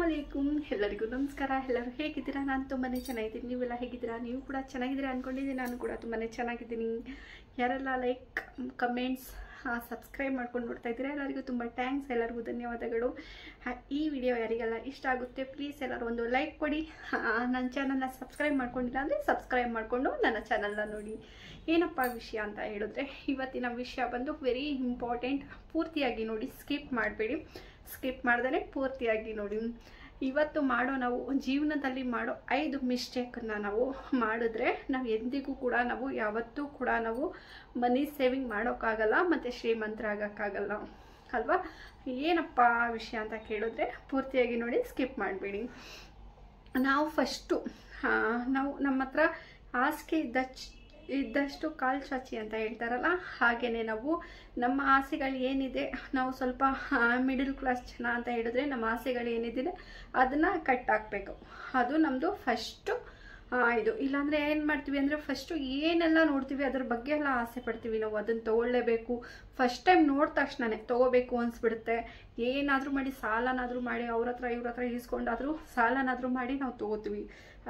ಅಸ್ಸಲಾಮುಅಲೈಕುಂ ಎಲ್ಲರಿಗೂ ನಮಸ್ಕಾರ. ಎಲ್ಲರೂ ಹೇಗಿದ್ದೀರಾ? ನಾನು ತುಂಬಾ ಚೆನ್ನಾಗಿದ್ದೀನಿ. ನೀವೆಲ್ಲ ಹೇಗಿದ್ದೀರಾ? ನೀವು ಕೂಡ ಚೆನ್ನಾಗಿದ್ದೀರಾ ಅಂದ್ಕೊಂಡಿದ್ದೀನಿ. ನಾನು ಕೂಡ ತುಂಬಾ ಚೆನ್ನಾಗಿದ್ದೀನಿ. ಯಾರೆಲ್ಲ ಲೈಕ್, ಕಮೆಂಟ್ಸ್, ಸಬ್ಸ್ಕ್ರೈಬ್ ಮಾಡ್ಕೊಂಡು ನೋಡ್ತಾ ಇದ್ದೀರಾ ಎಲ್ಲರಿಗೂ ತುಂಬ ಥ್ಯಾಂಕ್ಸ್. ಎಲ್ಲರಿಗೂ ಧನ್ಯವಾದಗಳು. ಈ ವಿಡಿಯೋ ಯಾರಿಗೆಲ್ಲ ಇಷ್ಟ ಆಗುತ್ತೆ ಪ್ಲೀಸ್ ಎಲ್ಲರೂ ಒಂದು ಲೈಕ್ ಕೊಡಿ. ನನ್ನ ಚಾನಲ್ನ ಸಬ್ಸ್ಕ್ರೈಬ್ ಮಾಡ್ಕೊಂಡಿಲ್ಲ ಅಂದರೆ ಸಬ್ಸ್ಕ್ರೈಬ್ ಮಾಡಿಕೊಂಡು ನನ್ನ ಚಾನಲ್ನ ನೋಡಿ. ಏನಪ್ಪ ವಿಷಯ ಅಂತ ಹೇಳಿದ್ರೆ, ಇವತ್ತಿನ ವಿಷಯ ಬಂದು ವೆರಿ ಇಂಪಾರ್ಟೆಂಟ್. ಪೂರ್ತಿಯಾಗಿ ನೋಡಿ, ಸ್ಕಿಪ್ ಮಾಡಬೇಡಿ. ಸ್ಕಿಪ್ ಮಾಡ್ದೇ ಪೂರ್ತಿಯಾಗಿ ನೋಡಿ. ಇವತ್ತು ನಾವು ಜೀವನದಲ್ಲಿ ಮಾಡೋ 5 ಮಿಸ್ಟೇಕನ್ನು ನಾವು ಮಾಡಿದ್ರೆ ನಾವು ಎಂದಿಗೂ ಕೂಡ ಯಾವತ್ತೂ ಕೂಡ ಮನಿ ಸೇವಿಂಗ್ ಮಾಡೋಕ್ಕಾಗಲ್ಲ ಮತ್ತು ಶ್ರೀಮಂತರಾಗೋಕ್ಕಾಗಲ್ಲ ಅಲ್ವಾ? ಏನಪ್ಪ ವಿಷಯ ಅಂತ ಕೇಳಿದ್ರೆ ಪೂರ್ತಿಯಾಗಿ ನೋಡಿ, ಸ್ಕಿಪ್ ಮಾಡಬೇಡಿ. ನಾವು ಫಸ್ಟು ನಮ್ಮ ಹತ್ರ ಹಾಸಿಗೆ ಇದ್ದಷ್ಟು ಕಾಲು ಚಾಚಿ ಅಂತ ಹೇಳ್ತಾರಲ್ಲ, ಹಾಗೆಯೇ ನಾವು ನಮ್ಮ ಆಸೆಗಳು ಏನಿದೆ, ನಾವು ಸ್ವಲ್ಪ ಮಿಡಲ್ ಕ್ಲಾಸ್ ಜನ ಅಂತ ಹೇಳಿದ್ರೆ ನಮ್ಮ ಆಸೆಗಳು ಏನಿದೆ ಅದನ್ನು ಕಟ್ಟಾಕಬೇಕು. ಅದು ನಮ್ಮದು ಫಸ್ಟು ಇದು. ಇಲ್ಲಾಂದರೆ ಏನು ಮಾಡ್ತೀವಿ ಅಂದರೆ ಫಸ್ಟು ಏನೆಲ್ಲ ನೋಡ್ತೀವಿ ಅದ್ರ ಬಗ್ಗೆ ಎಲ್ಲ ಆಸೆ ಪಡ್ತೀವಿ. ನಾವು ಅದನ್ನು ತೊಗೊಳ್ಳೇಬೇಕು. ಫಸ್ಟ್ ಟೈಮ್ ನೋಡಿದ ತಕ್ಷಣವೇ ತೊಗೋಬೇಕು ಅನಿಸ್ಬಿಡುತ್ತೆ. ಏನಾದರೂ ಮಾಡಿ, ಸಾಲನಾದರೂ ಮಾಡಿ, ಅವ್ರ ಹತ್ರ ಈಸ್ಕೊಂಡಾದರೂ ಸಾಲನಾದರೂ ಮಾಡಿ ನಾವು ತೊಗೋತೀವಿ.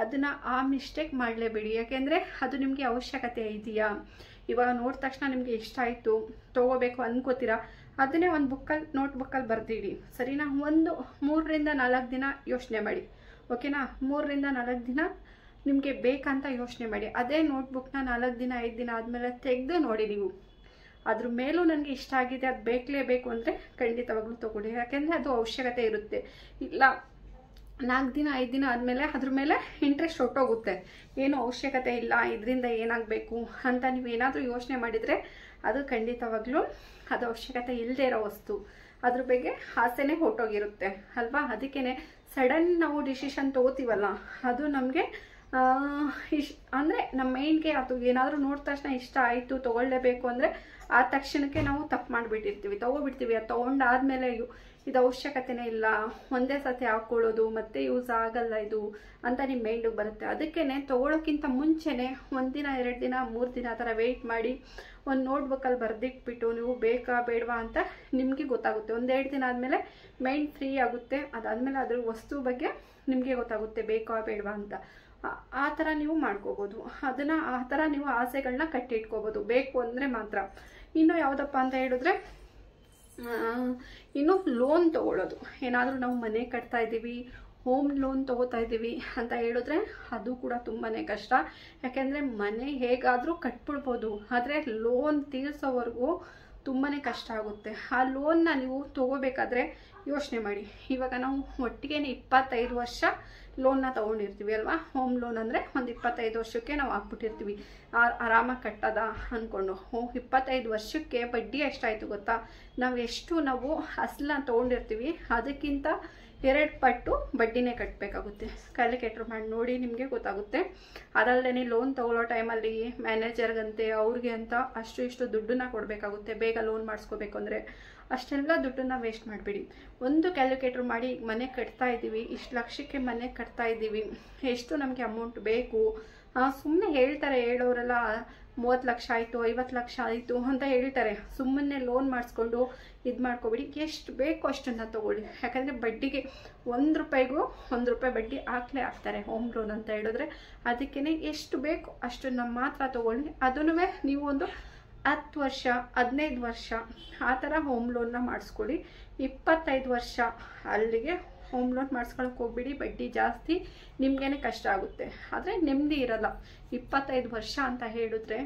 ಅದನ್ನು ಆ ಮಿಸ್ಟೇಕ್ ಮಾಡಲೇಬೇಡಿ. ಯಾಕೆಂದರೆ ಅದು ನಿಮಗೆ ಅವಶ್ಯಕತೆ ಇದೆಯಾ? ಇವಾಗ ನೋಡಿದ ತಕ್ಷಣ ನಿಮಗೆ ಇಷ್ಟ ಆಯಿತು, ತೊಗೋಬೇಕು ಅನ್ಕೋತೀರಾ, ಅದನ್ನೇ ಒಂದು ನೋಟ್ಬುಕ್ಕಲ್ಲಿ ಬರೆದಿಡಿ, ಸರಿನಾ? 3 ರಿಂದ 4 ದಿನ ಯೋಚನೆ ಮಾಡಿ, ಓಕೆನಾ? 3 ರಿಂದ 4 ದಿನ ನಿಮಗೆ ಬೇಕಂತ ಯೋಚನೆ ಮಾಡಿ. ಅದೇ ನೋಟ್ಬುಕ್ನ 4 ದಿನ 5 ದಿನ ಆದಮೇಲೆ ತೆಗೆದು ನೋಡಿ. ನೀವು ಅದ್ರ ಮೇಲೂ ನನಗೆ ಇಷ್ಟ ಆಗಿದೆ, ಅದು ಬೇಕಲೇಬೇಕು ಅಂದರೆ ಖಂಡಿತವಾಗ್ಲೂ ತೊಗೊಳ್ಳಿ. ಯಾಕೆಂದರೆ ಅದು ಅವಶ್ಯಕತೆ ಇರುತ್ತೆ. ಇಲ್ಲ 4 ದಿನ 5 ದಿನ ಆದಮೇಲೆ ಅದ್ರ ಮೇಲೆ ಇಂಟ್ರೆಸ್ಟ್ ಹೊಟ್ಟೋಗುತ್ತೆ, ಏನು ಅವಶ್ಯಕತೆ ಇಲ್ಲ, ಇದರಿಂದ ಏನಾಗಬೇಕು ಅಂತ ನೀವು ಏನಾದರೂ ಯೋಚನೆ ಮಾಡಿದರೆ ಅದು ಖಂಡಿತವಾಗ್ಲೂ ಅದು ಅವಶ್ಯಕತೆ ಇಲ್ಲದೆ ಇರೋ ವಸ್ತು, ಅದ್ರ ಬಗ್ಗೆ ಆಸೆನೇ ಹೊಟ್ಟೋಗಿರುತ್ತೆ ಅಲ್ವಾ? ಅದಕ್ಕೇ ಸಡನ್ ನಾವು ಡಿಸಿಷನ್ ತೊಗೋತೀವಲ್ಲ, ಅದು ನಮಗೆ ಅಂದರೆ ನಮ್ಮ ಮೈಂಡ್ಗೆ ಅದು ಏನಾದರೂ ನೋಡಿದ ತಕ್ಷಣ ಇಷ್ಟ ಆಯಿತು ತೊಗೊಳ್ಳೇಬೇಕು ಅಂದರೆ ಆ ತಕ್ಷಣಕ್ಕೆ ನಾವು ತಪ್ಪು ಮಾಡಿಬಿಟ್ಟಿರ್ತೀವಿ, ತೊಗೊಬಿಡ್ತೀವಿ. ಅದು ತೊಗೊಂಡಾದ್ಮೇಲೆ ಇದು ಅವಶ್ಯಕತೆನೇ ಇಲ್ಲ, ಒಂದೇ ಸತಿ ಹಾಕ್ಕೊಳ್ಳೋದು, ಮತ್ತೆ ಯೂಸ್ ಆಗಲ್ಲ ಇದು ಅಂತ ನಿಮ್ಮ ಮೈಂಡಿಗೆ ಬರುತ್ತೆ. ಅದಕ್ಕೇ ತೊಗೊಳೋಕ್ಕಿಂತ ಮುಂಚೆನೇ 1 ದಿನ 2 ದಿನ 3 ದಿನ ಆ ಥರ ವೆಯ್ಟ್ ಮಾಡಿ ಒಂದು ನೋಟ್ಬುಕ್ಕಲ್ಲಿ ಬರೆದಿಟ್ಬಿಟ್ಟು ನೀವು ಬೇಕಾ ಬೇಡವಾ ಅಂತ ನಿಮಗೆ ಗೊತ್ತಾಗುತ್ತೆ. 1-2 ದಿನ ಆದಮೇಲೆ ಮೈಂಡ್ ಫ್ರೀ ಆಗುತ್ತೆ. ಅದಾದಮೇಲೆ ಅದ್ರ ವಸ್ತು ಬಗ್ಗೆ ನಿಮಗೆ ಗೊತ್ತಾಗುತ್ತೆ ಬೇಕಾ ಬೇಡವಾ ಅಂತ. ಆ ಥರ ನೀವು ಮಾಡ್ಕೋಬೋದು. ಅದನ್ನು ಆ ಥರ ನೀವು ಆಸೆಗಳನ್ನ ಕಟ್ಟಿಟ್ಕೋಬೋದು, ಬೇಕು ಅಂದರೆ ಮಾತ್ರ. ಇನ್ನು ಯಾವುದಪ್ಪ ಅಂತ ಹೇಳಿದ್ರೆ, ಇನ್ನು ಲೋನ್ ತೊಗೊಳ್ಳೋದು. ಏನಾದರೂ ನಾವು ಮನೆ ಕಟ್ತಾ ಇದ್ದೀವಿ, ಹೋಮ್ ಲೋನ್ ತೊಗೋತಾ ಇದ್ದೀವಿ ಅಂತ ಹೇಳಿದ್ರೆ ಅದು ಕೂಡ ತುಂಬಾ ಕಷ್ಟ. ಯಾಕೆಂದರೆ ಮನೆ ಹೇಗಾದರೂ ಕಟ್ಬಿಡ್ಬೋದು, ಆದರೆ ಲೋನ್ ತೀರಿಸೋವರೆಗೂ ತುಂಬಾ ಕಷ್ಟ ಆಗುತ್ತೆ. ಆ ಲೋನ್ನ ನೀವು ತೊಗೋಬೇಕಾದ್ರೆ ಯೋಚನೆ ಮಾಡಿ. ಇವಾಗ ನಾವು ಒಟ್ಟಿಗೆ 25 ವರ್ಷ ಲೋನ್ನ ತೊಗೊಂಡಿರ್ತೀವಿ ಅಲ್ವಾ? ಹೋಮ್ ಲೋನ್ ಅಂದರೆ ಒಂದು 25 ವರ್ಷಕ್ಕೆ ನಾವು ಹಾಕ್ಬಿಟ್ಟಿರ್ತೀವಿ ಆರಾಮಾಗಿ ಕಟ್ಟೋದ ಅಂದ್ಕೊಂಡು. 25 ವರ್ಷಕ್ಕೆ ಬಡ್ಡಿ ಎಷ್ಟಾಯಿತು ಗೊತ್ತಾ? ನಾವು ಅಸಲನ್ನ ತೊಗೊಂಡಿರ್ತೀವಿ ಅದಕ್ಕಿಂತ 2 ಪಟ್ಟು ಬಡ್ಡಿನೇ ಕಟ್ಟಬೇಕಾಗುತ್ತೆ. ಕ್ಯಾಲ್ಕುಲೇಟರ್ ಮಾಡಿ ನೋಡಿ, ನಿಮಗೆ ಗೊತ್ತಾಗುತ್ತೆ. ಅದಲ್ಲದೆ ಲೋನ್ ತೊಗೊಳ್ಳೋ ಟೈಮಲ್ಲಿ ಮ್ಯಾನೇಜರ್ಗಂತೆ ಅವ್ರಿಗೆ ಅಂತ ಇಷ್ಟು ದುಡ್ಡನ್ನ ಕೊಡಬೇಕಾಗುತ್ತೆ. ಬೇಗ ಲೋನ್ ಮಾಡಿಸ್ಕೋಬೇಕು ಅಂದರೆ ಅಷ್ಟೆಲ್ಲ ದುಡ್ಡನ್ನ ವೇಸ್ಟ್ ಮಾಡಬೇಡಿ. ಒಂದು ಕ್ಯಾಲ್ಕುಲೇಟರ್ ಮಾಡಿ, ಈಗ ಮನೆ ಕಟ್ತಾ ಇದ್ದೀವಿ, ಇಷ್ಟು ಲಕ್ಷಕ್ಕೆ ಮನೆ ಕಟ್ತಾ ಇದ್ದೀವಿ, ಎಷ್ಟು ನಮಗೆ ಅಮೌಂಟ್ ಬೇಕು. ಸುಮ್ಮನೆ ಹೇಳ್ತಾರೆ ಹೇಳೋರೆಲ್ಲ 30 ಲಕ್ಷ ಆಯಿತು 50 ಲಕ್ಷ ಆಯಿತು ಅಂತ ಹೇಳ್ತಾರೆ. ಸುಮ್ಮನೆ ಲೋನ್ ಮಾಡಿಸ್ಕೊಂಡು ಇದು ಮಾಡ್ಕೊಬೇಡಿ. ಎಷ್ಟು ಬೇಕೋ ಅಷ್ಟನ್ನು ತೊಗೊಳ್ಳಿ. ಯಾಕಂದರೆ ಬಡ್ಡಿಗೆ 1 ರೂಪಾಯಿಗೂ 1 ರೂಪಾಯಿ ಬಡ್ಡಿ ಹಾಕ್ತಾರೆ ಹೋಮ್ ಲೋನ್ ಅಂತ ಹೇಳಿದ್ರೆ. ಅದಕ್ಕೇ ಎಷ್ಟು ಬೇಕು ಅಷ್ಟನ್ನು ಮಾತ್ರ ತೊಗೊಳ್ಳಿ. ಅದನ್ನು ನೀವು ಒಂದು 10 ವರ್ಷ 15 ವರ್ಷ ಆ ಥರ ಹೋಮ್ ಲೋನ್ನ ಮಾಡಿಸ್ಕೊಳ್ಳಿ. 25 ವರ್ಷ ಅಲ್ಲಿಗೆ ಹೋಮ್ ಲೋನ್ ಮಾಡಿಸ್ಕೊಳಕ್ಕೆ ಹೋಗ್ಬಿಡಿ. ಬಡ್ಡಿ ಜಾಸ್ತಿ, ನಿಮಗೇನೆ ಕಷ್ಟ ಆಗುತ್ತೆ, ಆದರೆ ನೆಮ್ಮದಿ ಇರಲ್ಲ. 25 ವರ್ಷ ಅಂತ ಹೇಳಿದ್ರೆ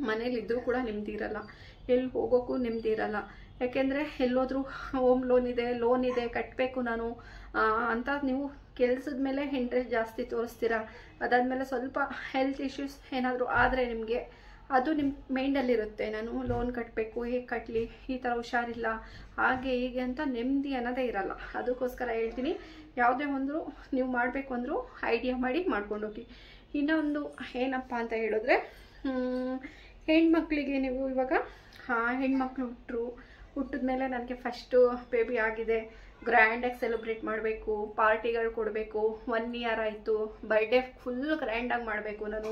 ಮನೇಲಿದ್ದರೂ ಕೂಡ ನೆಮ್ಮದಿ ಇರಲ್ಲ, ಎಲ್ಲಿ ಹೋಗೋಕ್ಕೂ ನೆಮ್ಮದಿ ಇರಲ್ಲ. ಯಾಕೆಂದರೆ ಎಲ್ಲೋದ್ರೂ ಹೋಮ್ ಲೋನ್ ಇದೆ ಕಟ್ಟಬೇಕು ನಾನು ಅಂತ ನೀವು ಕೆಲಸದ ಮೇಲೆ ಇಂಟ್ರೆಸ್ಟ್ ಜಾಸ್ತಿ ತೋರಿಸ್ತೀರಾ. ಅದಾದಮೇಲೆ ಸ್ವಲ್ಪ ಹೆಲ್ತ್ ಇಶ್ಯೂಸ್ ಏನಾದರೂ ಆದರೆ ನಿಮಗೆ ಅದು ನಿಮ್ಮ ಮೈಂಡಲ್ಲಿರುತ್ತೆ, ನಾನು ಲೋನ್ ಕಟ್ಟಬೇಕು, ಹೇಗೆ ಕಟ್ಟಲಿ, ಈ ಥರ ಹುಷಾರಿಲ್ಲ, ಹಾಗೆ ಹೀಗೆ ಅಂತ ನೆಮ್ಮದಿ ಅನ್ನೋದೇ ಇರಲ್ಲ. ಅದಕ್ಕೋಸ್ಕರ ಹೇಳ್ತೀನಿ, ಯಾವುದೇ ಒಂದು ನೀವು ಮಾಡಬೇಕು ಅಂದರೂ ಐಡಿಯಾ ಮಾಡಿ ಮಾಡ್ಕೊಂಡೋಗಿ. ಇನ್ನೊಂದು ಏನಪ್ಪ ಅಂತ ಹೇಳಿದ್ರೆ, ಹೆಣ್ಮಕ್ಳಿಗೆ ನೀವು ಇವಾಗ ಹೆಣ್ಮಕ್ಳು ಹುಟ್ಟಿದ್ಮೇಲೆ ನನಗೆ ಫಸ್ಟು ಬೇಬಿ ಆಗಿದೆ, ಗ್ರ್ಯಾಂಡಾಗಿ ಸೆಲೆಬ್ರೇಟ್ ಮಾಡಬೇಕು, ಪಾರ್ಟಿಗಳು ಕೊಡಬೇಕು. 1 ಇಯರ್ ಆಯಿತು, ಬರ್ಡೇ ಫುಲ್ ಗ್ರ್ಯಾಂಡಾಗಿ ಮಾಡಬೇಕು. ನಾನು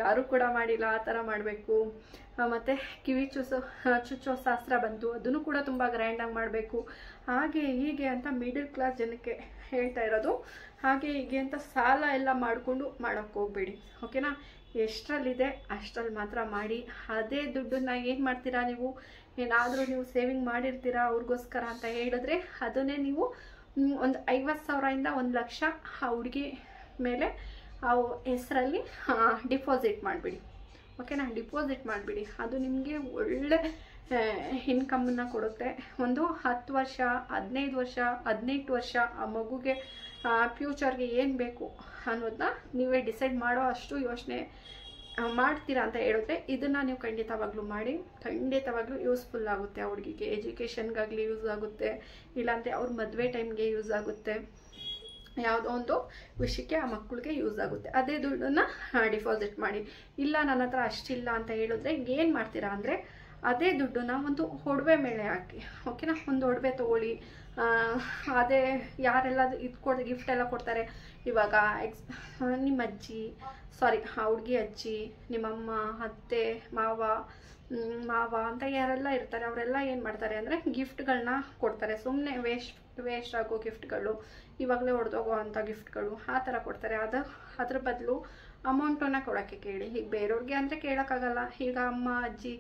ಯಾರೂ ಕೂಡ ಮಾಡಿಲ್ಲ, ಆ ಥರ ಮಾಡಬೇಕು. ಮತ್ತು ಕಿವಿ ಚುಚ್ಚೋ ಶಾಸ್ತ್ರ ಬಂತು, ಅದನ್ನು ಕೂಡ ತುಂಬ ಗ್ರ್ಯಾಂಡಾಗಿ ಮಾಡಬೇಕು. ಹಾಗೆ ಹೀಗೆ ಅಂತ ಮಿಡಲ್ ಕ್ಲಾಸ್ ಜನಕ್ಕೆ ಹೇಳ್ತಾ ಇರೋದು. ಹಾಗೆ ಹೀಗೆ ಅಂತ ಸಾಲ ಎಲ್ಲ ಮಾಡಿಕೊಂಡು ಮಾಡೋಕ್ಕೆ ಹೋಗ್ಬೇಡಿ, ಓಕೆನಾ. ಎಷ್ಟರಲ್ಲಿದೆ ಅಷ್ಟರಲ್ಲಿ ಮಾತ್ರ ಮಾಡಿ. ಅದೇ ದುಡ್ಡನ್ನು ಏನು ಮಾಡ್ತೀರಾ ನೀವು, ಏನಾದರೂ ನೀವು ಸೇವಿಂಗ್ ಮಾಡಿರ್ತೀರಾ ಅವ್ರಿಗೋಸ್ಕರ ಅಂತ ಹೇಳಿದ್ರೆ ಅದನ್ನೇ ನೀವು ಒಂದು 50,000ಇಂದ 1 ಲಕ್ಷ ಆ ಹುಡುಗಿ ಮೇಲೆ ಆ ಹೆಸರಲ್ಲಿ ಡಿಪಾಸಿಟ್ ಮಾಡಿಬಿಡಿ, ಓಕೆನಾ. ಡಿಪಾಸಿಟ್ ಮಾಡಿಬಿಡಿ, ಅದು ನಿಮಗೆ ಒಳ್ಳೆ ಇನ್ಕಮನ್ನು ಕೊಡುತ್ತೆ. ಒಂದು 10 ವರ್ಷ 15 ವರ್ಷ 18 ವರ್ಷ ಆ ಮಗುಗೆ ಫ್ಯೂಚರ್ಗೆ ಏನು ಬೇಕು ಅನ್ನೋದನ್ನ ನೀವೇ ಡಿಸೈಡ್ ಮಾಡೋ ಅಷ್ಟು ಯೋಚನೆ ಮಾಡ್ತೀರಾ ಅಂತ ಹೇಳಿದ್ರೆ ಇದನ್ನು ನೀವು ಖಂಡಿತವಾಗ್ಲೂ ಮಾಡಿ. ಖಂಡಿತವಾಗ್ಲೂ ಯೂಸ್ಫುಲ್ ಆಗುತ್ತೆ. ಆ ಹುಡುಗಿಗೆ ಎಜುಕೇಷನ್ಗಾಗಲಿ ಯೂಸ್ ಆಗುತ್ತೆ, ಇಲ್ಲಾಂದರೆ ಅವ್ರ ಮದುವೆ ಟೈಮ್ಗೆ ಯೂಸ್ ಆಗುತ್ತೆ, ಯಾವುದೋ ಒಂದು ವಿಷಯಕ್ಕೆ ಆ ಮಕ್ಕಳಿಗೆ ಯೂಸ್ ಆಗುತ್ತೆ. ಅದೇ ದುಡ್ಡನ್ನು ಡಿಪಾಸಿಟ್ ಮಾಡಿ. ಇಲ್ಲ ನನ್ನ ಹತ್ರ ಅಷ್ಟಿಲ್ಲ ಅಂತ ಹೇಳಿದ್ರೆ ಏನು ಮಾಡ್ತೀರಾ ಅಂದರೆ ಅದೇ ದುಡ್ಡನ್ನ ಒಂದು ಒಡವೆ ಮೇಲೆ ಹಾಕಿ, ಓಕೆನಾ. ಒಂದು ಒಡವೆ ತೊಗೊಳ್ಳಿ. ಅದೇ ಯಾರೆಲ್ಲ ಇದು ಗಿಫ್ಟ್ ಎಲ್ಲ ಕೊಡ್ತಾರೆ ಇವಾಗ, ನಿಮ್ಮ ಅಜ್ಜಿ ಆ ಹುಡುಗಿ ಅಜ್ಜಿ, ನಿಮ್ಮಮ್ಮ, ಅತ್ತೆ, ಮಾವ ಅಂತ ಯಾರೆಲ್ಲ ಇರ್ತಾರೆ ಅವರೆಲ್ಲ ಏನು ಮಾಡ್ತಾರೆ ಅಂದರೆ ಗಿಫ್ಟ್ಗಳನ್ನ ಕೊಡ್ತಾರೆ. ಸುಮ್ಮನೆ ವೇಸ್ಟ್ ಆಗೋ ಗಿಫ್ಟ್ಗಳು, ಇವಾಗಲೇ ಹೊಡೆದೋಗೋ ಅಂಥ ಗಿಫ್ಟ್ಗಳು ಆ ಥರ ಕೊಡ್ತಾರೆ. ಅದ್ರ ಬದಲು ಅಮೌಂಟನ್ನು ಕೊಡೋಕ್ಕೆ ಕೇಳಿ. ಈಗ ಬೇರೆಯವ್ರಿಗೆ ಅಂದರೆ ಕೇಳೋಕ್ಕಾಗಲ್ಲ. ಈಗ ಅಮ್ಮ, ಅಜ್ಜಿ,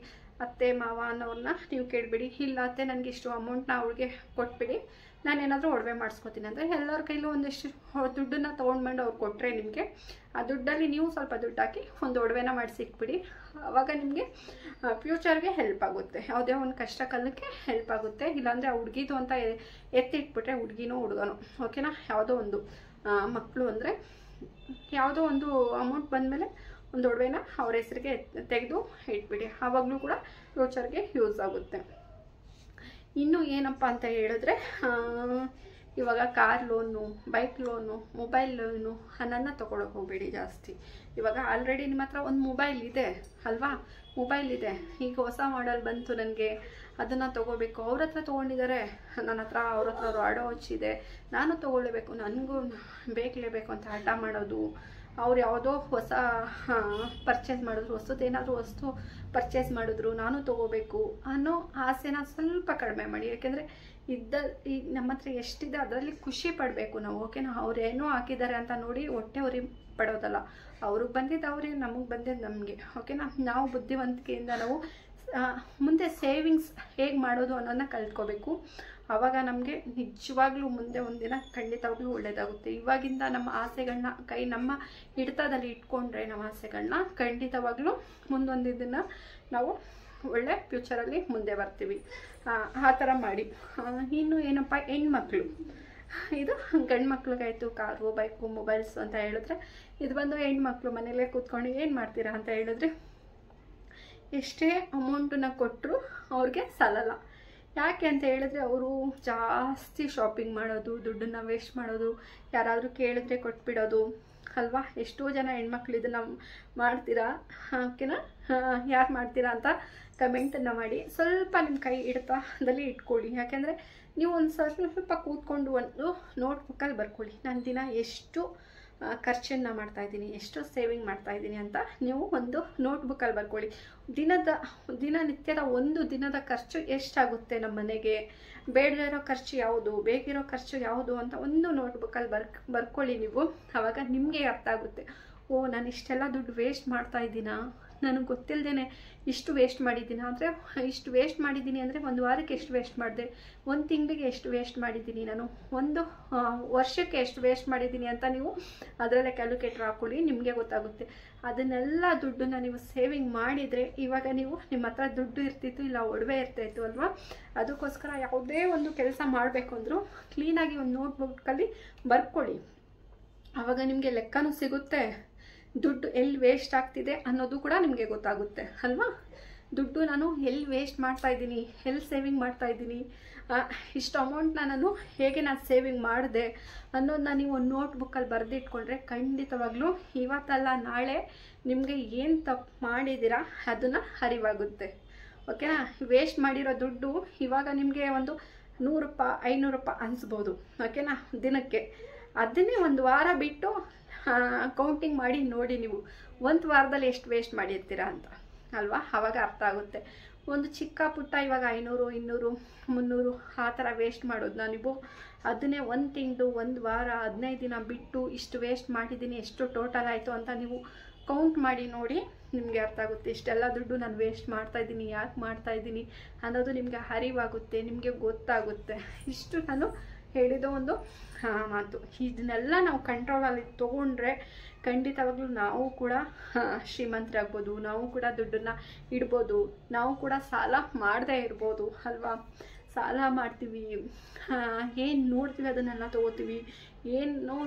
ಅತ್ತೆ, ಮಾವ ಅನ್ನೋರನ್ನ ನೀವು ಕೇಳಿಬಿಡಿ. ಇಲ್ಲ ಅತ್ತೆ ನನಗೆ ಇಷ್ಟು ಅಮೌಂಟ್ನ ಅವಳಿಗೆ ಕೊಟ್ಬಿಡಿ, ನಾನೇನಾದರೂ ಒಡವೆ ಮಾಡಿಸ್ಕೊತೀನಿ ಅಂದರೆ ಎಲ್ಲರ ಕೈಲೂ ಒಂದಿಷ್ಟು ದುಡ್ಡನ್ನು ತೊಗೊಂಡ್ಬಂದು ಅವ್ರು ಕೊಟ್ಟರೆ ನಿಮಗೆ ಆ ದುಡ್ಡಲ್ಲಿ ನೀವು ಸ್ವಲ್ಪ ದುಡ್ಡು ಹಾಕಿ ಒಂದು ಒಡವೆನ ಮಾಡಿಸಿ ಇಟ್ಬಿಡಿ. ಆವಾಗ ನಿಮಗೆ ಫ್ಯೂಚರ್ಗೆ ಹೆಲ್ಪ್ ಆಗುತ್ತೆ, ಯಾವುದೇ ಒಂದು ಕಷ್ಟ ಕಾಲಕ್ಕೆ ಹೆಲ್ಪ್ ಆಗುತ್ತೆ. ಇಲ್ಲಾಂದರೆ ಆ ಹುಡುಗಿದು ಅಂತ ಎತ್ತಿಟ್ಬಿಟ್ರೆ ಹುಡುಗಿನೋ ಹುಡುಗನೋ, ಓಕೆನಾ. ಯಾವುದೋ ಒಂದು ಮಕ್ಕಳು ಅಂದರೆ ಯಾವುದೋ ಒಂದು ಅಮೌಂಟ್ ಬಂದಮೇಲೆ ಒಂದು ಒಡವೆನ ಅವ್ರ ಹೆಸರಿಗೆ ತೆಗೆದು ಇಟ್ಬಿಡಿ, ಆವಾಗಲೂ ಕೂಡ ಫ್ಯೂಚರ್ಗೆ ಯೂಸ್ ಆಗುತ್ತೆ. ಇನ್ನು ಏನಪ್ಪ ಅಂತ ಹೇಳಿದ್ರೆ ಇವಾಗ car loan, bike loan, mobile loan ನನ್ನ ತೊಗೊಳಕ್ಕೆ ಹೋಗಬೇಡಿ ಜಾಸ್ತಿ. ಇವಾಗ ಆಲ್ರೆಡಿ ನಿಮ್ಮ ಹತ್ರ ಒಂದು ಮೊಬೈಲ್ ಇದೆ ಅಲ್ವಾ, ಮೊಬೈಲ್ ಇದೆ, ಈಗ ಹೊಸ ಮಾಡೆಲ್ ಬಂತು ನನಗೆ ಅದನ್ನು ತೊಗೋಬೇಕು, ಅವ್ರ ಹತ್ರ ತೊಗೊಂಡಿದ್ದಾರೆ, ನನ್ನ ಹತ್ರ ಅವ್ರ ಹತ್ರ ರಾಡೋ ಹಚ್ಚಿದೆ, ನಾನು ತೊಗೊಳ್ಬೇಕು, ನನಗೂ ಬೇಕಲೇಬೇಕು ಅಂತ ಹಠ ಮಾಡೋದು. ಅವ್ರು ಯಾವುದೋ ಹೊಸ ಪರ್ಚೇಸ್ ಮಾಡಿದ್ರು, ಹೊಸದೇನಾದರೂ ವಸ್ತು ಪರ್ಚೇಸ್ ಮಾಡಿದ್ರು, ನಾನು ತೊಗೋಬೇಕು ಅನ್ನೋ ಆಸೆನ ಸ್ವಲ್ಪ ಕಡಿಮೆ ಮಾಡಿ. ಯಾಕೆಂದರೆ ಈಗ ನಮ್ಮ ಹತ್ರ ಎಷ್ಟಿದೆ ಅದರಲ್ಲಿ ಖುಷಿ ಪಡಬೇಕು ನಾವು, ಓಕೆನಾ. ಅವ್ರೇನೋ ಹಾಕಿದ್ದಾರೆ ಅಂತ ನೋಡಿ ಹೊಟ್ಟೆ ಉರಿ ಪಡೋದಲ್ಲ. ಅವ್ರಿಗೆ ಬಂದಿದ್ದು ಅವ್ರಿಗೆ, ನಮಗೆ ಬಂದಿದ್ದು ನಮಗೆ, ಓಕೆನಾ. ನಾವು ಬುದ್ಧಿವಂತಿಕೆಯಿಂದ ನಾವು ಮುಂದೆ ಸೇವಿಂಗ್ಸ್ ಹೇಗೆ ಮಾಡೋದು ಅನ್ನೋದನ್ನ ಕಲ್ತ್ಕೋಬೇಕು. ಆವಾಗ ನಮಗೆ ನಿಜವಾಗ್ಲೂ ಮುಂದೆ ಒಂದಿನ ಖಂಡಿತವಾಗ್ಲೂ ಒಳ್ಳೆಯದಾಗುತ್ತೆ. ಇವಾಗಿಂದ ನಮ್ಮ ಆಸೆಗಳನ್ನ ನಮ್ಮ ಹಿಡಿತದಲ್ಲಿ ಇಟ್ಕೊಂಡ್ರೆ ನಮ್ಮ ಆಸೆಗಳನ್ನ ಖಂಡಿತವಾಗ್ಲೂ ಮುಂದೊಂದು ಇದನ್ನು ನಾವು ಒಳ್ಳೆ ಫ್ಯೂಚರಲ್ಲಿ ಮುಂದೆ ಬರ್ತೀವಿ. ಆ ಥರ ಮಾಡಿ. ಇನ್ನು ಏನಪ್ಪ, ಹೆಣ್ಮಕ್ಳು, ಇದು ಗಂಡು ಮಕ್ಳಿಗಾಯಿತು ಕಾರು, ಬೈಕು, ಮೊಬೈಲ್ಸ್ ಅಂತ ಹೇಳಿದ್ರೆ, ಇದು ಬಂದು ಹೆಣ್ಮಕ್ಳು ಮನೇಲೇ ಕೂತ್ಕೊಂಡು ಏನು ಮಾಡ್ತೀರಾ ಅಂತ ಹೇಳಿದ್ರೆ ಎಷ್ಟೇ ಅಮೌಂಟನ್ನ ಕೊಟ್ಟರು ಅವ್ರಿಗೆ ಸಾಲಲ್ಲ. ಯಾಕೆ ಅಂತ ಹೇಳಿದ್ರೆ ಅವರು ಜಾಸ್ತಿ ಶಾಪಿಂಗ್ ಮಾಡೋದು, ದುಡ್ಡನ್ನು ವೇಸ್ಟ್ ಮಾಡೋದು, ಯಾರಾದರೂ ಕೇಳಿದ್ರೆ ಕೊಟ್ಬಿಡೋದು ಅಲ್ವಾ. ಎಷ್ಟೋ ಜನ ಹೆಣ್ಮಕ್ಳು ಇದನ್ನು ಮಾಡ್ತೀರಾ, ಓಕೆನಾ. ಯಾರು ಮಾಡ್ತೀರಾ ಅಂತ ಕಮೆಂಟನ್ನು ಮಾಡಿ. ಸ್ವಲ್ಪ ನಿಮ್ಮ ಕೈ ಹಿಡಿತದಲ್ಲಿ ಇಟ್ಕೊಳ್ಳಿ. ಯಾಕೆಂದರೆ ನೀವು ಒಂದು ಸ್ವಲ್ಪ ಕೂತ್ಕೊಂಡು ಒಂದು ನೋಟ್ಬುಕ್ಕಲ್ಲಿ ಬರ್ಕೊಳ್ಳಿ, ನಾನು ದಿನ ಎಷ್ಟು ಖರ್ಚನ್ನು ಮಾಡ್ತಾಯಿದ್ದೀನಿ, ಎಷ್ಟು ಸೇವಿಂಗ್ ಮಾಡ್ತಾಯಿದ್ದೀನಿ ಅಂತ ನೀವು ಒಂದು ನೋಟ್ಬುಕ್ಕಲ್ಲಿ ಬರ್ಕೊಳ್ಳಿ. ದಿನನಿತ್ಯದ ಒಂದು ದಿನದ ಖರ್ಚು ಎಷ್ಟಾಗುತ್ತೆ ನಮ್ಮ ಮನೆಗೆ, ಬೇಡದೇ ಇರೋ ಖರ್ಚು ಯಾವುದು, ಬೇಕಿರೋ ಖರ್ಚು ಯಾವುದು ಅಂತ ಒಂದು ನೋಟ್ಬುಕ್ಕಲ್ಲಿ ಬರ್ಕೊಳ್ಳಿ ನೀವು. ಆವಾಗ ನಿಮಗೆ ಅರ್ಥ ಆಗುತ್ತೆ, ಓ ನಾನು ಇಷ್ಟೆಲ್ಲ ದುಡ್ಡು ವೇಸ್ಟ್ ಮಾಡ್ತಾ ಇದ್ದೀನಾ, ನನಗೆ ಗೊತ್ತಿಲ್ಲದೇ ಇಷ್ಟು ವೇಸ್ಟ್ ಮಾಡಿದ್ದೀನಿ ಅಂದರೆ, ಇಷ್ಟು ವೇಸ್ಟ್ ಮಾಡಿದ್ದೀನಿ ಅಂದರೆ ಒಂದು ವಾರಕ್ಕೆ ಎಷ್ಟು ವೇಸ್ಟ್ ಮಾಡಿದೆ, ಒಂದು ತಿಂಗಳಿಗೆ ಎಷ್ಟು ವೇಸ್ಟ್ ಮಾಡಿದ್ದೀನಿ, ನಾನು ಒಂದು ವರ್ಷಕ್ಕೆ ಎಷ್ಟು ವೇಸ್ಟ್ ಮಾಡಿದ್ದೀನಿ ಅಂತ ನೀವು ಅದರಲ್ಲೇ ಕ್ಯಾಲ್ಕುಲೇಟರ್ ಹಾಕ್ಕೊಳ್ಳಿ, ನಿಮಗೆ ಗೊತ್ತಾಗುತ್ತೆ. ಅದನ್ನೆಲ್ಲ ದುಡ್ಡನ್ನು ನೀವು ಸೇವಿಂಗ್ ಮಾಡಿದರೆ ಇವಾಗ ನೀವು ನಿಮ್ಮ ಹತ್ರ ದುಡ್ಡು ಇರ್ತಿತ್ತು, ಇಲ್ಲ ಒಡವೆ ಇರ್ತಾಯಿತ್ತು ಅಲ್ವಾ. ಅದಕ್ಕೋಸ್ಕರ ಯಾವುದೇ ಒಂದು ಕೆಲಸ ಮಾಡಬೇಕು ಅಂದರೂ ಕ್ಲೀನಾಗಿ ಒಂದು ನೋಟ್ಬುಕ್ಕಲ್ಲಿ ಬರ್ಕೊಳ್ಳಿ. ಆವಾಗ ನಿಮಗೆ ಲೆಕ್ಕನೂ ಸಿಗುತ್ತೆ, ದುಡ್ಡು ಎಲ್ಲಿ ವೇಸ್ಟ್ ಆಗ್ತಿದೆ ಅನ್ನೋದು ಕೂಡ ನಿಮಗೆ ಗೊತ್ತಾಗುತ್ತೆ ಅಲ್ವಾ. ದುಡ್ಡು ನಾನು ಎಲ್ಲಿ ವೇಸ್ಟ್ ಮಾಡ್ತಾಯಿದ್ದೀನಿ, ಎಲ್ಲಿ ಸೇವಿಂಗ್ ಮಾಡ್ತಾಯಿದ್ದೀನಿ, ಇಷ್ಟು ಅಮೌಂಟ್ನ ನಾನು ಹೇಗೆ ಸೇವಿಂಗ್ ಮಾಡಿದೆ ಅನ್ನೋದನ್ನ ನೀವು ಒಂದು ನೋಟ್ಬುಕ್ಕಲ್ಲಿ ಬರೆದಿಟ್ಕೊಂಡ್ರೆ ಖಂಡಿತವಾಗ್ಲೂ ಇವತ್ತಲ್ಲ ನಾಳೆ ನಿಮಗೆ ಏನು ತಪ್ಪು ಮಾಡಿದ್ದೀರಾ ಅದನ್ನು ಅರಿವಾಗುತ್ತೆ, ಓಕೆನಾ. ವೇಸ್ಟ್ ಮಾಡಿರೋ ದುಡ್ಡು ಇವಾಗ ನಿಮಗೆ ಒಂದು 100 ರೂಪಾಯಿ 500 ರೂಪಾಯಿ ಅನಿಸ್ಬೋದು, ಓಕೆನಾ, ದಿನಕ್ಕೆ. ಅದನ್ನೇ ಒಂದು ವಾರ ಬಿಟ್ಟು ಕೌಂಟಿಂಗ್ ಮಾಡಿ ನೋಡಿ ನೀವು ಒಂದು ವಾರದಲ್ಲಿ ಎಷ್ಟು ವೇಸ್ಟ್ ಮಾಡಿರ್ತೀರಾ ಅಂತ ಅಲ್ವಾ, ಆವಾಗ ಅರ್ಥ ಆಗುತ್ತೆ. ಒಂದು ಚಿಕ್ಕ ಪುಟ್ಟ ಇವಾಗ 500 200 300 ಆ ಥರ ವೇಸ್ಟ್ ಮಾಡೋದನ್ನ ನೀವು ಅದನ್ನೇ ಒಂದು ತಿಂಗಳು 1 ವಾರ 15 ದಿನ ಬಿಟ್ಟು ಇಷ್ಟು ವೇಸ್ಟ್ ಮಾಡಿದ್ದೀನಿ, ಎಷ್ಟು ಟೋಟಲ್ ಆಯಿತು ಅಂತ ನೀವು ಕೌಂಟ್ ಮಾಡಿ ನೋಡಿ, ನಿಮಗೆ ಅರ್ಥ ಆಗುತ್ತೆ. ಇಷ್ಟೆಲ್ಲ ದುಡ್ಡು ನಾನು ವೇಸ್ಟ್ ಮಾಡ್ತಾಯಿದ್ದೀನಿ, ಯಾಕೆ ಮಾಡ್ತಾಯಿದ್ದೀನಿ ಅನ್ನೋದು ನಿಮಗೆ ಅರಿವಾಗುತ್ತೆ, ನಿಮಗೆ ಗೊತ್ತಾಗುತ್ತೆ. ಇಷ್ಟು ನಾನು ಹೇಳಿದ ಒಂದು ಮಾತು. ಇದನ್ನೆಲ್ಲ ನಾವು ಕಂಟ್ರೋಲಲ್ಲಿ ತೊಗೊಂಡ್ರೆ ಖಂಡಿತವಾಗ್ಲೂ ನಾವು ಕೂಡ ಶ್ರೀಮಂತರಾಗ್ಬೋದು, ನಾವು ಕೂಡ ದುಡ್ಡನ್ನು ಇಡ್ಬೋದು, ನಾವು ಕೂಡ ಸಾಲ ಮಾಡದೇ ಇರ್ಬೋದು ಅಲ್ವಾ. ಸಾಲ ಮಾಡ್ತೀವಿ, ಏನು ನೋಡ್ತೀವಿ ಅದನ್ನೆಲ್ಲ ತೊಗೋತೀವಿ, ಏನು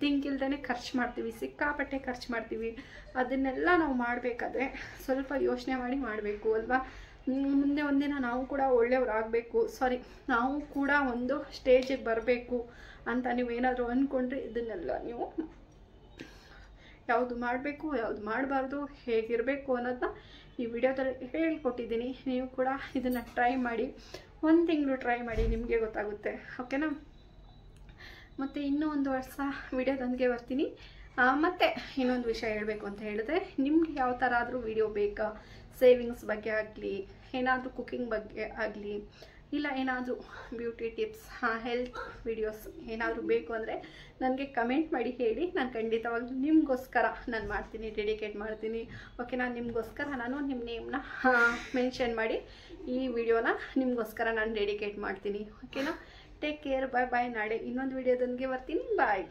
ಥಿಂಕ್ ಇಲ್ದೇ ಖರ್ಚು ಮಾಡ್ತೀವಿ, ಸಿಕ್ಕಾಪಟ್ಟೆ ಖರ್ಚು ಮಾಡ್ತೀವಿ. ಅದನ್ನೆಲ್ಲ ನಾವು ಮಾಡಬೇಕಾದ್ರೆ ಸ್ವಲ್ಪ ಯೋಚನೆ ಮಾಡಿ ಮಾಡಬೇಕು ಅಲ್ವಾ. ಮುಂದೆ ಒಂದಿನ ನಾವು ಕೂಡ ಒಳ್ಳೆಯವ್ರಾಗಬೇಕು, ನಾವು ಕೂಡ ಒಂದು ಸ್ಟೇಜಿಗೆ ಬರಬೇಕು ಅಂತ ನೀವೇನಾದರೂ ಅಂದ್ಕೊಂಡ್ರೆ ಇದನ್ನೆಲ್ಲ ನೀವು ಯಾವುದು ಮಾಡಬೇಕು ಯಾವುದು ಮಾಡಬಾರ್ದು ಹೇಗಿರಬೇಕು ಅನ್ನೋದನ್ನ ಈ ವಿಡಿಯೋದಲ್ಲಿ ಹೇಳ್ಕೊಟ್ಟಿದ್ದೀನಿ. ನೀವು ಕೂಡ ಇದನ್ನು ಟ್ರೈ ಮಾಡಿ, 1 ತಿಂಗಳು ಟ್ರೈ ಮಾಡಿ, ನಿಮಗೆ ಗೊತ್ತಾಗುತ್ತೆ, ಓಕೆನಾ. ಮತ್ತು ಇನ್ನೂ ಒಂದು ವರ್ಷ ವಿಡಿಯೋದೊಂದಿಗೆ ಬರ್ತೀನಿ. ಮತ್ತು ಇನ್ನೊಂದು ವಿಷಯ ಹೇಳಬೇಕು ಅಂತ ಹೇಳಿದ್ರೆ, ನಿಮ್ಗೆ ಯಾವ ಥರ ಆದರೂ ವಿಡಿಯೋ ಬೇಕಾ, ಸೇವಿಂಗ್ಸ್ ಬಗ್ಗೆ ಆಗಲಿ, ಏನಾದರೂ ಕುಕ್ಕಿಂಗ್ ಬಗ್ಗೆ ಆಗಲಿ, ಇಲ್ಲ ಏನಾದರೂ ಬ್ಯೂಟಿ ಟಿಪ್ಸ್, ಹೆಲ್ತ್ ವಿಡಿಯೋಸ್ ಏನಾದರೂ ಬೇಕು ಅಂದರೆ ನನಗೆ ಕಮೆಂಟ್ ಮಾಡಿ ಹೇಳಿ. ನಾನು ಖಂಡಿತವಾಗ್ಲೂ ನಿಮಗೋಸ್ಕರ ನಾನು ಮಾಡ್ತೀನಿ, ಡೆಡಿಕೇಟ್ ಮಾಡ್ತೀನಿ, ಓಕೆನಾ. ನಿಮಗೋಸ್ಕರ ನಾನು ನಿಮ್ಮ ನೇಮ್ನ ಮೆನ್ಷನ್ ಮಾಡಿ ಈ ವಿಡಿಯೋನ ನಿಮಗೋಸ್ಕರ ನಾನು ಡೆಡಿಕೇಟ್ ಮಾಡ್ತೀನಿ, ಓಕೆನಾ. ಟೇಕ್ ಕೇರ್, ಬಾಯ್ ಬಾಯ್. ನಾಳೆ ಇನ್ನೊಂದು ವಿಡಿಯೋದೊಂದಿಗೆ ಬರ್ತೀನಿ, ಬಾಯ್.